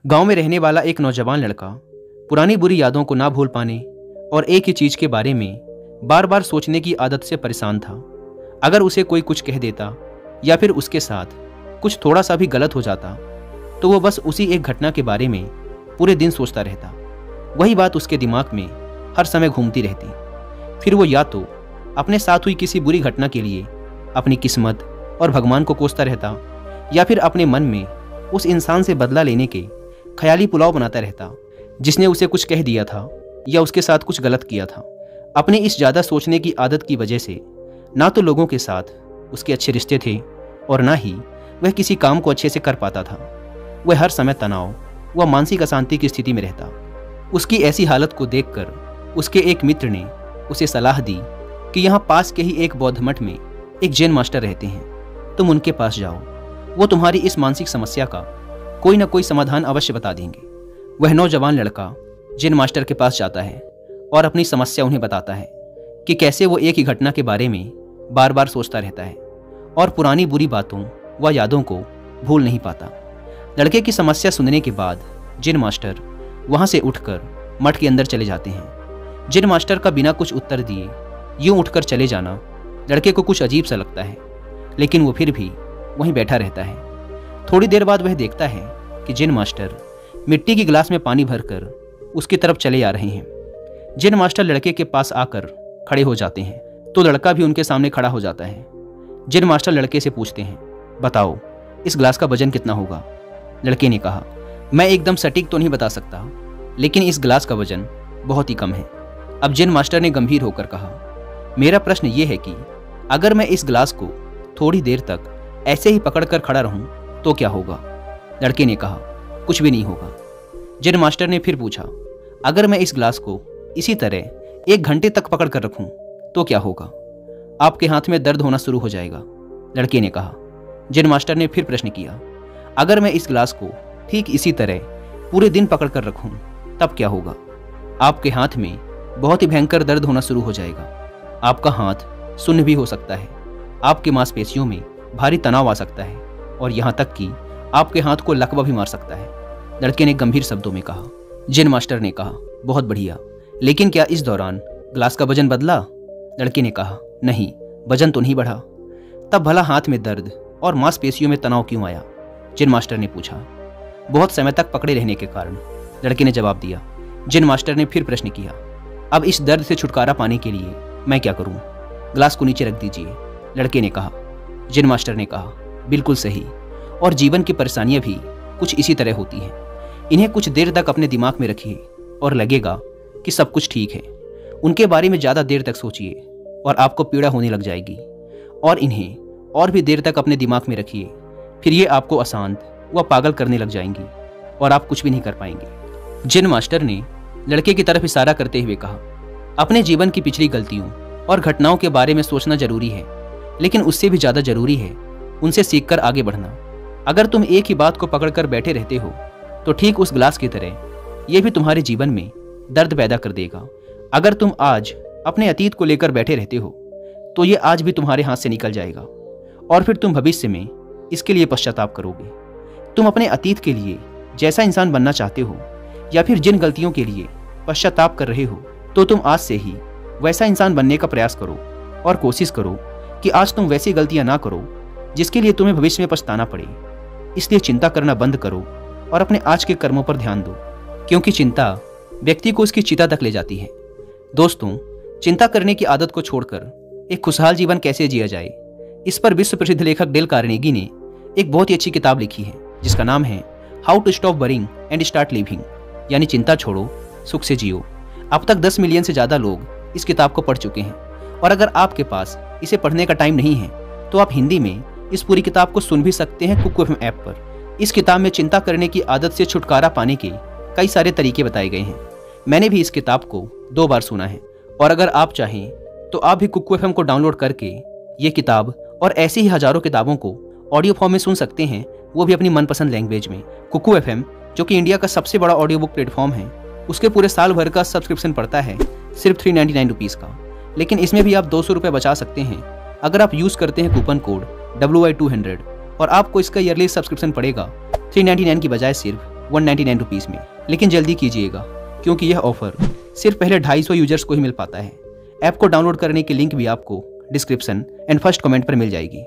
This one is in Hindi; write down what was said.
गांव में रहने वाला एक नौजवान लड़का पुरानी बुरी यादों को ना भूल पाने और एक ही चीज के बारे में बार बार सोचने की आदत से परेशान था। अगर उसे कोई कुछ कह देता या फिर उसके साथ कुछ थोड़ा सा भी गलत हो जाता तो वो बस उसी एक घटना के बारे में पूरे दिन सोचता रहता। वही बात उसके दिमाग में हर समय घूमती रहती। फिर वो या तो अपने साथ हुई किसी बुरी घटना के लिए अपनी किस्मत और भगवान को कोसता रहता या फिर अपने मन में उस इंसान से बदला लेने के ख्याली पुलाव बनाता रहता जिसने उसे कुछ कह दिया था या उसके साथ कुछ गलत किया था। अपने इस ज़्यादा सोचने की आदत की वजह से ना तो लोगों के साथ उसके अच्छे रिश्ते थे और ना ही वह किसी काम को अच्छे से कर पाता था। वह हर समय तनाव व मानसिक अशांति की स्थिति में रहता। उसकी ऐसी हालत को देखकर उसके एक मित्र ने उसे सलाह दी कि यहाँ पास के ही एक बौद्ध मठ में एक जैन मास्टर रहते हैं, तुम उनके पास जाओ, वो तुम्हारी इस मानसिक समस्या का कोई ना कोई समाधान अवश्य बता देंगे। वह नौजवान लड़का जैन मास्टर के पास जाता है और अपनी समस्या उन्हें बताता है कि कैसे वो एक ही घटना के बारे में बार बार सोचता रहता है और पुरानी बुरी बातों व यादों को भूल नहीं पाता। लड़के की समस्या सुनने के बाद जैन मास्टर वहाँ से उठकर मठ के अंदर चले जाते हैं। जैन मास्टर का बिना कुछ उत्तर दिए यूं उठकर चले जाना लड़के को कुछ अजीब सा लगता है, लेकिन वो फिर भी वहीं बैठा रहता है। थोड़ी देर बाद वह देखता है कि जैन मास्टर मिट्टी की गिलास में पानी भरकर उसकी तरफ चले आ रहे हैं। जैन मास्टर लड़के के पास आकर खड़े हो जाते हैं तो लड़का भी उनके सामने खड़ा हो जाता है। जैन मास्टर लड़के से पूछते हैं, बताओ इस गिलास का वजन कितना होगा? लड़के ने कहा, मैं एकदम सटीक तो नहीं बता सकता, लेकिन इस गिलास का वजन बहुत ही कम है। अब जैन मास्टर ने गंभीर होकर कहा, मेरा प्रश्न ये है कि अगर मैं इस गिलास को थोड़ी देर तक ऐसे ही पकड़कर खड़ा रहूं तो क्या होगा? लड़के ने कहा, कुछ भी नहीं होगा। जैन मास्टर ने फिर पूछा, अगर मैं इस गिलास को इसी तरह 1 घंटे तक पकड़ कर रखूं तो क्या होगा? आपके हाथ में दर्द होना शुरू हो जाएगा। लड़के ने कहा। जैन मास्टर ने फिर प्रश्न किया, अगर मैं इस गिलास को ठीक इसी तरह पूरे दिन पकड़ कर रखूं तब क्या होगा? आपके हाथ में बहुत ही भयंकर दर्द होना शुरू हो जाएगा। आपका हाथ सुन्न भी हो सकता है, आपकी मांसपेशियों में भारी तनाव आ सकता है और यहाँ तक कि आपके हाथ को लकवा भी मार सकता है। लड़के ने गंभीर शब्दों में कहा। जैन मास्टर ने कहा, बहुत बढ़िया, लेकिन क्या इस दौरान गिलास का वजन बदला? लड़के ने कहा, नहीं, वजन तो नहीं बढ़ा। तब भला हाथ में दर्द और मांसपेशियों में तनाव क्यों आया? जैन मास्टर ने पूछा। बहुत समय तक पकड़े रहने के कारण, लड़के ने जवाब दिया। जैन मास्टर ने फिर प्रश्न किया, अब इस दर्द से छुटकारा पाने के लिए मैं क्या करूं? गिलास को नीचे रख दीजिए। लड़के ने कहा। जैन मास्टर ने कहा, बिल्कुल सही, और जीवन की परेशानियां भी कुछ इसी तरह होती हैं। इन्हें कुछ देर तक अपने दिमाग में रखिए और लगेगा कि सब कुछ ठीक है। उनके बारे में ज़्यादा देर तक सोचिए और आपको पीड़ा होने लग जाएगी, और इन्हें और भी देर तक अपने दिमाग में रखिए, फिर ये आपको अशांत व पागल करने लग जाएंगी और आप कुछ भी नहीं कर पाएंगे। जैन मास्टर ने लड़के की तरफ इशारा करते हुए कहा, अपने जीवन की पिछली गलतियों और घटनाओं के बारे में सोचना जरूरी है, लेकिन उससे भी ज़्यादा जरूरी है उनसे सीखकर आगे बढ़ना। अगर तुम एक ही बात को पकड़कर बैठे रहते हो तो ठीक उस गिलास की तरह ये भी तुम्हारे जीवन में दर्द पैदा कर देगा। अगर तुम आज अपने अतीत को लेकर बैठे रहते हो तो ये आज भी तुम्हारे हाथ से निकल जाएगा और फिर तुम भविष्य में इसके लिए पश्चाताप करोगे। तुम अपने अतीत के लिए जैसा इंसान बनना चाहते हो या फिर जिन गलतियों के लिए पश्चाताप कर रहे हो तो तुम आज से ही वैसा इंसान बनने का प्रयास करो और कोशिश करो कि आज तुम वैसी गलतियां ना करो जिसके लिए तुम्हें भविष्य में पछताना पड़े। इसलिए चिंता करना बंद करो और अपने आज के कर्मों पर ध्यान दो, क्योंकि चिंता व्यक्ति को उसकी चिता तक ले जाती है। दोस्तों, चिंता करने की आदत को छोड़कर एक खुशहाल जीवन कैसे जिया जाए, इस पर विश्व प्रसिद्ध लेखक डेल कार्नेगी ने एक बहुत ही अच्छी किताब लिखी है जिसका नाम है how to stop worrying and start living, यानी चिंता छोड़ो सुख से जियो। अब तक 10 मिलियन से ज़्यादा लोग इस किताब को पढ़ चुके हैं, और अगर आपके पास इसे पढ़ने का टाइम नहीं है तो आप हिंदी में इस पूरी किताब को सुन भी सकते हैं कुकू एफएम ऐप पर। इस किताब में चिंता करने की आदत से छुटकारा पाने के कई सारे तरीके बताए गए हैं। मैंने भी इस किताब को 2 बार सुना है, और अगर आप चाहें तो आप भी कुकू एफएम को डाउनलोड करके ये किताब और ऐसी ही हजारों किताबों को ऑडियो फॉर्म में सुन सकते हैं, वो भी अपनी मनपसंद लैंग्वेज में। कुकू एफएम, जो कि इंडिया का सबसे बड़ा ऑडियो बुक प्लेटफॉर्म है, उसके पूरे साल भर का सब्सक्रिप्शन पड़ता है सिर्फ 399 रुपीज़ का, लेकिन इसमें भी आप 200 रुपये बचा सकते हैं अगर आप यूज़ करते हैं कूपन कोड WI200, और आपको इसका ईयरली सब्सक्रिप्शन पड़ेगा 399 की बजाय सिर्फ 199 रुपीज़ में। लेकिन जल्दी कीजिएगा क्योंकि यह ऑफर सिर्फ पहले 250 यूजर्स को ही मिल पाता है। ऐप को डाउनलोड करने की लिंक भी आपको डिस्क्रिप्शन एंड फर्स्ट कमेंट पर मिल जाएगी।